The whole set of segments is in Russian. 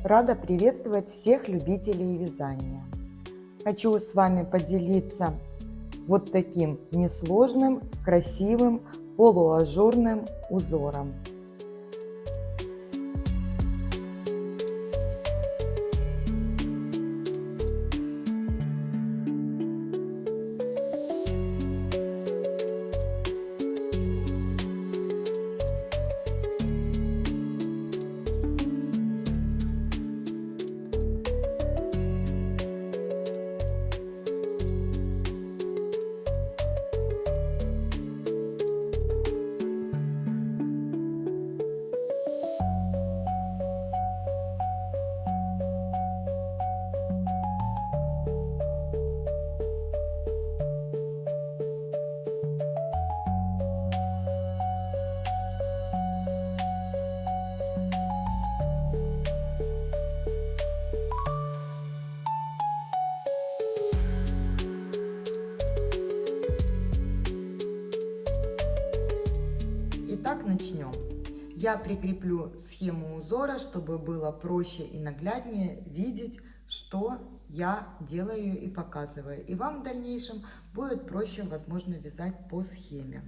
Рада приветствовать всех любителей вязания. Хочу с вами поделиться вот таким несложным, красивым полуажурным узором. Итак, начнем. Я прикреплю схему узора, чтобы было проще и нагляднее видеть, что я делаю и показываю. И вам в дальнейшем будет проще, возможно, вязать по схеме.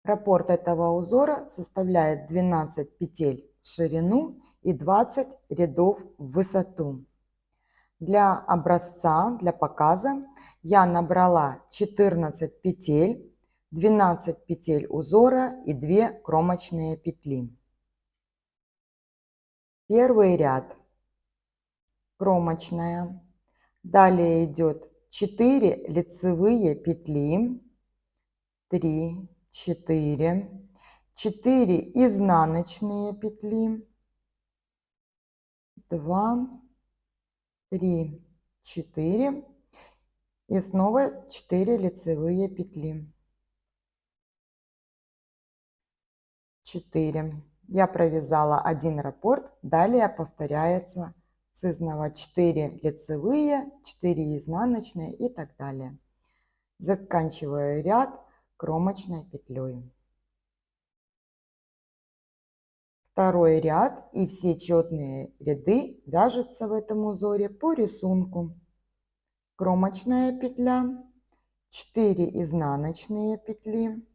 Раппорт этого узора составляет 12 петель в ширину и 20 рядов в высоту. Для образца, для показа я набрала 14 петель, 12 петель узора и 2 кромочные петли. Первый ряд кромочная. Далее идет 4 лицевые петли, 3, 4, 4 изнаночные петли, 2, 3, 4 и снова 4 лицевые петли. 4. Я провязала один раппорт, далее повторяется с изнова 4 лицевые, 4 изнаночные и так далее. Заканчиваю ряд кромочной петлей. Второй ряд и все четные ряды вяжутся в этом узоре по рисунку. Кромочная петля, 4 изнаночные петли,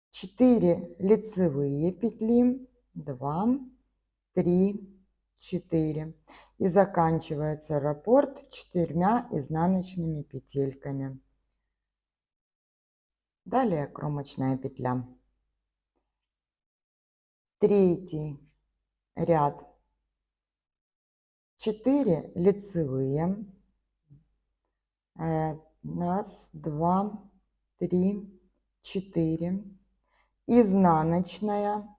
4 лицевые петли, 2, 3, 4. И заканчивается раппорт 4 изнаночными петельками. Далее кромочная петля. Третий ряд. 4 лицевые. 1, 2, 3, 4. Изнаночная.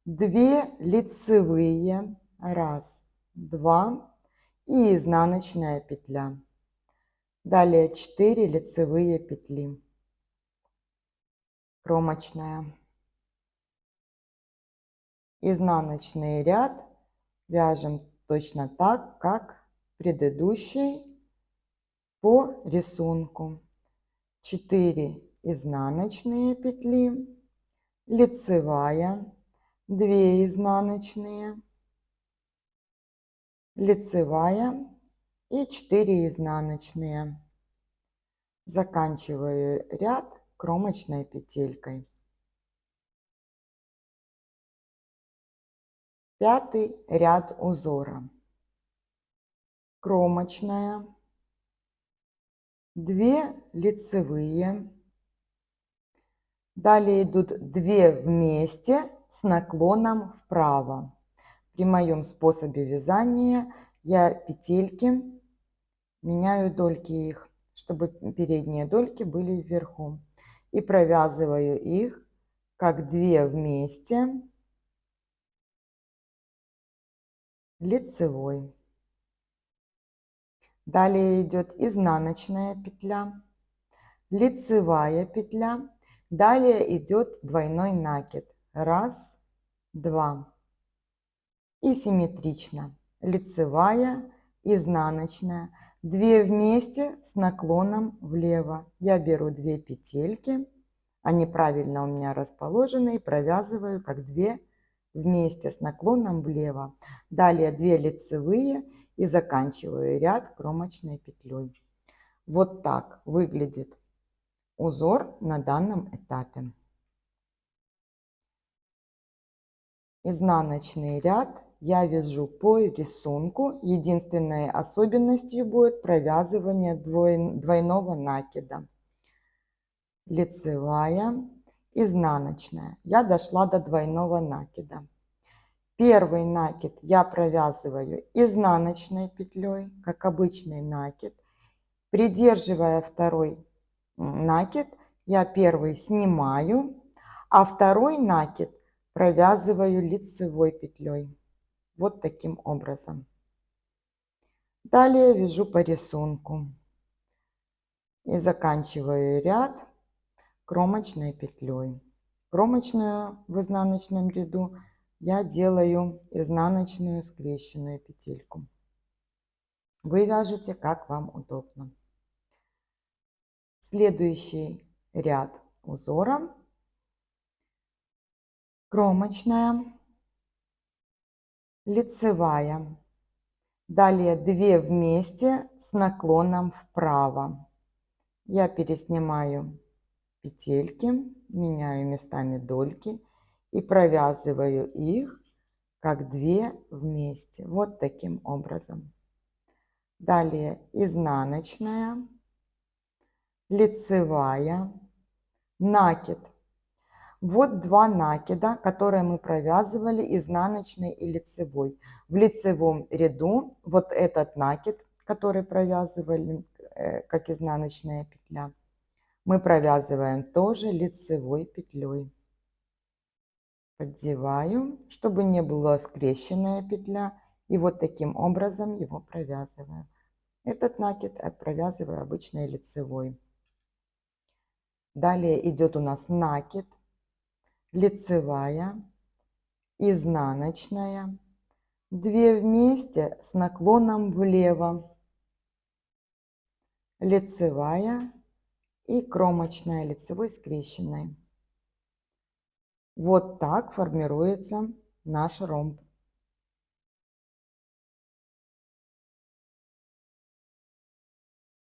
2 лицевые. 1, 2. И изнаночная петля. Далее 4 лицевые петли. Кромочная. Изнаночный ряд вяжем точно так, как предыдущий по рисунку. 4 изнаночные петли, лицевая, 2 изнаночные, лицевая и 4 изнаночные. Заканчиваю ряд кромочной петелькой. Пятый ряд узора. Кромочная, 2 лицевые. Далее идут 2 вместе с наклоном вправо. При моем способе вязания я петельки меняю дольки их, чтобы передние дольки были вверху. И провязываю их как 2 вместе лицевой. Далее идет изнаночная петля, лицевая петля. Далее идет двойной накид. 1, 2. И симметрично. Лицевая, изнаночная. 2 вместе с наклоном влево. Я беру 2 петельки, Они правильно у меня расположены и провязываю как 2 вместе с наклоном влево. Далее 2 лицевые и заканчиваю ряд кромочной петлей. Вот так выглядит узор на данном этапе. Изнаночный ряд я вяжу по рисунку. Единственной особенностью будет провязывание двойного накида. Лицевая, изнаночная. Я дошла до двойного накида. Первый накид я провязываю изнаночной петлей, как обычный накид. Придерживая второй накид, я первый снимаю, а второй накид провязываю лицевой петлей. Вот таким образом. Далее вяжу по рисунку и заканчиваю ряд кромочной петлей. Кромочную в изнаночном ряду я делаю изнаночную скрещенную петельку. Вы вяжете как вам удобно. Следующий ряд узора. Кромочная, лицевая. Далее 2 вместе с наклоном вправо. Я переснимаю петельки, меняю местами дольки и провязываю их как 2 вместе. Вот таким образом. Далее изнаночная, лицевая, накид. Вот 2 накида, которые мы провязывали изнаночной и лицевой. В лицевом ряду вот этот накид, который провязывали как изнаночная петля, мы провязываем тоже лицевой петлей. Поддеваю, чтобы не была скрещенная петля, и вот таким образом его провязываю. Этот накид провязываю обычной лицевой. Далее идет у нас накид, лицевая, изнаночная, 2 вместе с наклоном влево, лицевая и кромочная лицевой скрещенной. Вот так формируется наш ромб.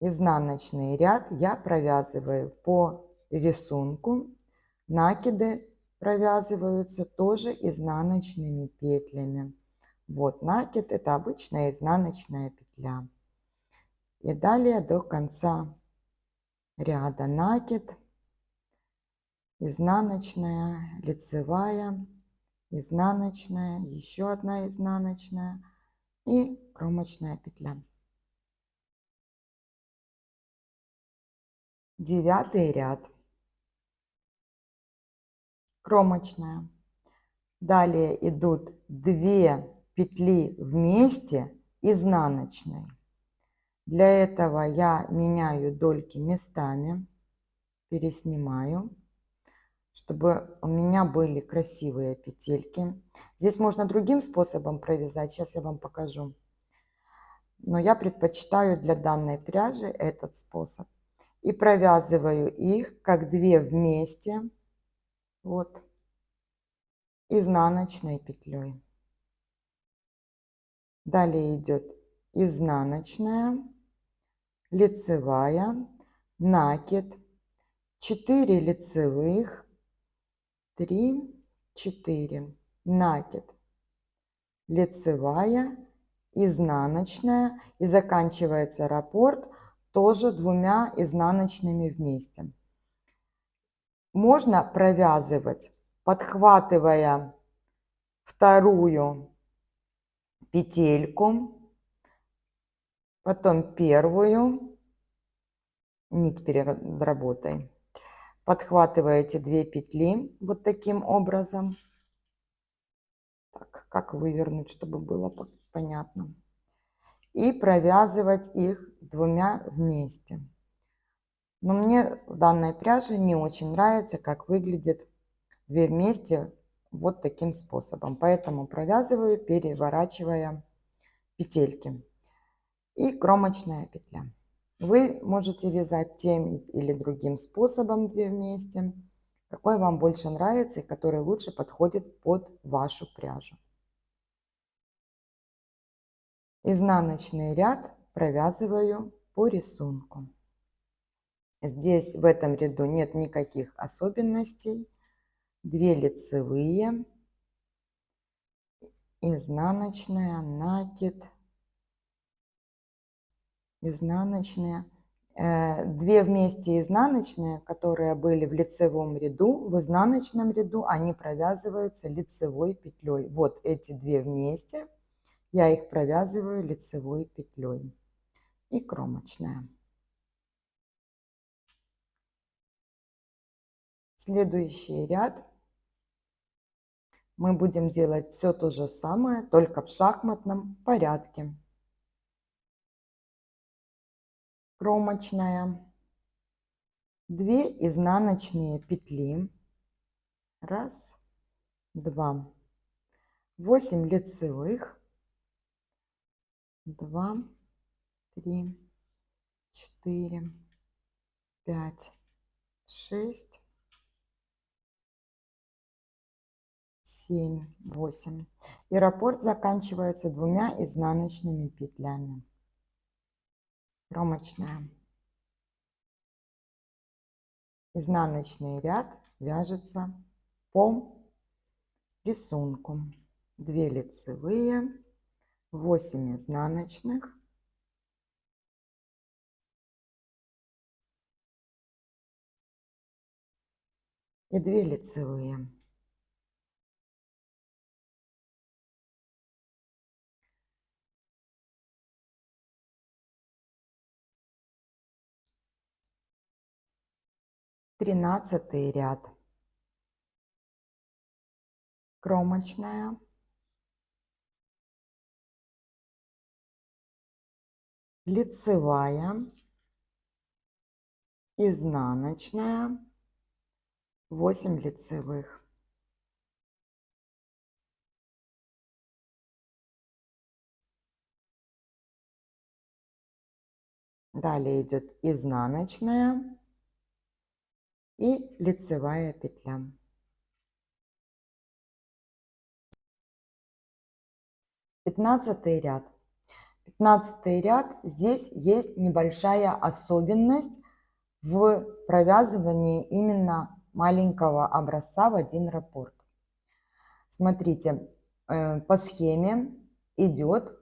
Изнаночный ряд я провязываю по рисунку. Накиды провязываются тоже изнаночными петлями. Вот накид — это обычная изнаночная петля. И далее до конца ряда накид, изнаночная, лицевая, изнаночная, еще одна изнаночная и кромочная петля. 9 ряд. Кромочная. Далее идут 2 петли вместе изнаночной. Для этого я меняю дольки местами, переснимаю, чтобы у меня были красивые петельки. Здесь можно другим способом провязать, сейчас я вам покажу. Но я предпочитаю для данной пряжи этот способ. И провязываю их как 2 вместе, вот, изнаночной петлей. Далее идет изнаночная, лицевая, накид, 4 лицевых, 3, 4, накид, лицевая, изнаночная и заканчивается раппорт тоже 2 изнаночными вместе. Можно провязывать, подхватывая вторую петельку, потом первую нить перед работой. Подхватываете 2 петли вот таким образом. Так, как вывернуть, чтобы было понятно. И провязывать их 2 вместе. Но мне в данной пряже не очень нравится, как выглядит 2 вместе вот таким способом. Поэтому провязываю, переворачивая петельки. И кромочная петля. Вы можете вязать тем или другим способом 2 вместе. какой вам больше нравится и который лучше подходит под вашу пряжу. Изнаночный ряд провязываю по рисунку. Здесь в этом ряду нет никаких особенностей. 2 лицевые, изнаночная, накид, изнаночная. 2 вместе изнаночные, которые были в лицевом ряду, в изнаночном ряду они провязываются лицевой петлей. Вот эти 2 вместе, я их провязываю лицевой петлей. И кромочная. Следующий ряд мы будем делать все то же самое, только в шахматном порядке. Кромочная. 2 изнаночные петли. 1, 2. 8 лицевых. 2, 3, 4, 5, 6, 7, 8. И раппорт заканчивается 2 изнаночными петлями. Кромочная. Изнаночный ряд вяжется по рисунку. 2 лицевые, 8 изнаночных, и 2 лицевые. Тринадцатый ряд. Кромочная. Лицевая, изнаночная, 8 лицевых. Далее идет изнаночная и лицевая петля. 15 ряд. 15 ряд, здесь есть небольшая особенность в провязывании именно маленького образца в один раппорт. Смотрите, по схеме идет,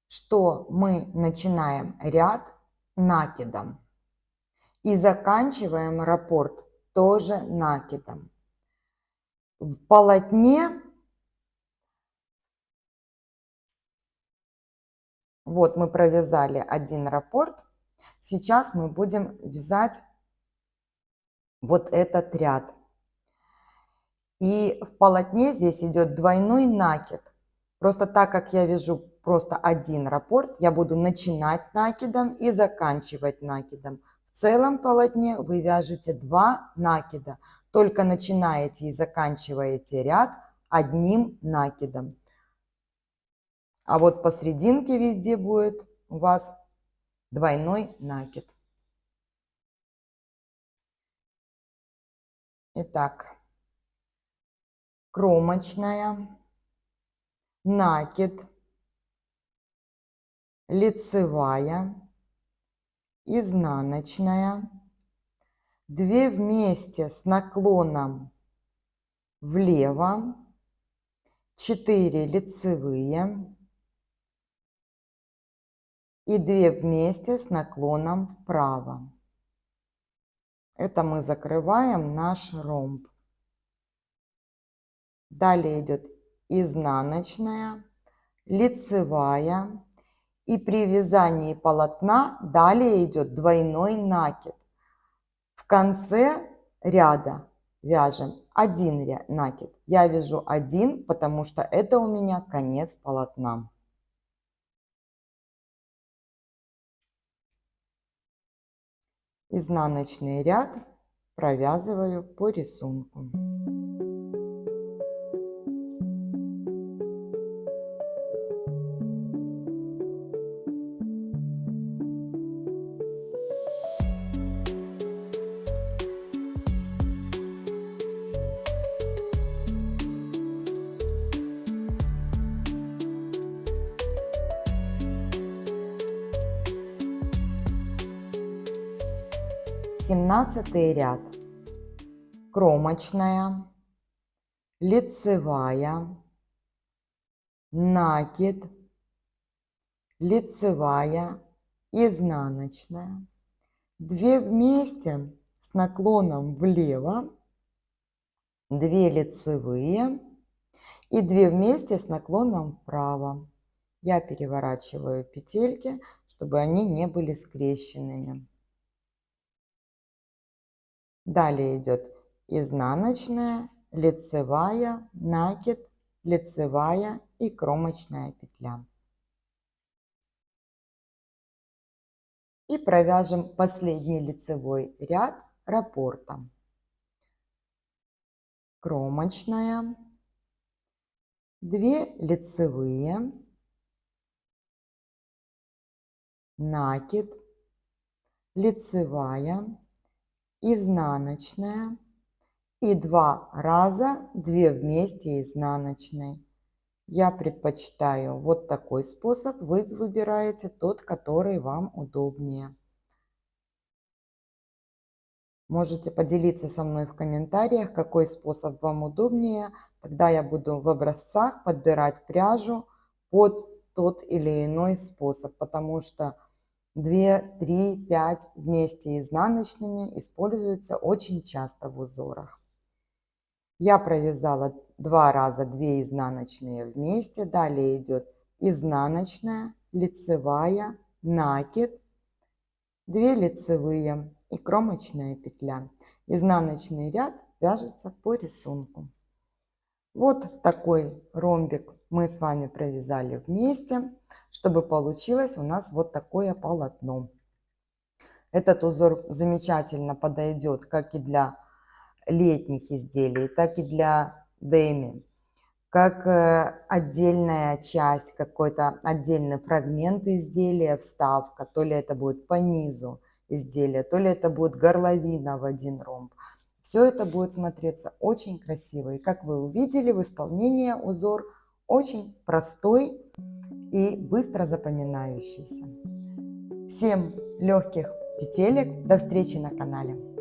что мы начинаем ряд накидом и заканчиваем раппорт тоже накидом. В полотне вот мы провязали один раппорт, сейчас мы будем вязать вот этот ряд. И в полотне здесь идет двойной накид. Просто так как я вяжу просто один раппорт, я буду начинать накидом и заканчивать накидом. В целом полотне вы вяжете 2 накида, только начинаете и заканчиваете ряд одним накидом. А вот посерединке везде будет у вас двойной накид. Итак, кромочная, накид, лицевая, изнаночная, 2 вместе с наклоном влево, 4 лицевые и 2 вместе с наклоном вправо. Это мы закрываем наш ромб. Далее идет изнаночная, лицевая, и при вязании полотна далее идет двойной накид. В конце ряда вяжем один накид. Я вяжу один, потому что это у меня конец полотна. Изнаночный ряд провязываю по рисунку. 17 ряд. Кромочная, лицевая, накид, лицевая, изнаночная. 2 вместе с наклоном влево, 2 лицевые и 2 вместе с наклоном вправо. Я переворачиваю петельки, чтобы они не были скрещенными. Далее идет изнаночная, лицевая, накид, лицевая и кромочная петля. И провяжем последний лицевой ряд раппортом. Кромочная, 2 лицевые, накид, лицевая, изнаночная и 2 раза 2 вместе изнаночной. Я предпочитаю вот такой способ, вы выбираете тот, который вам удобнее. Можете поделиться со мной в комментариях, какой способ вам удобнее. Тогда я буду в образцах подбирать пряжу под тот или иной способ, потому что 2, 3, 5 вместе изнаночными используются очень часто в узорах. Я провязала 2 раза 2 изнаночные вместе. Далее идет изнаночная, лицевая, накид, 2 лицевые и кромочная петля. Изнаночный ряд вяжется по рисунку. Вот такой ромбик мы с вами провязали вместе, чтобы получилось у нас вот такое полотно. Этот узор замечательно подойдет как и для летних изделий, так и для деми, как отдельная часть, какой-то отдельный фрагмент изделия, вставка, то ли это будет по низу изделия, то ли это будет горловина в один ромб. Все это будет смотреться очень красиво. И как вы увидели, в исполнении узор очень простой и быстро запоминающийся. Всем легких петелек. До встречи на канале.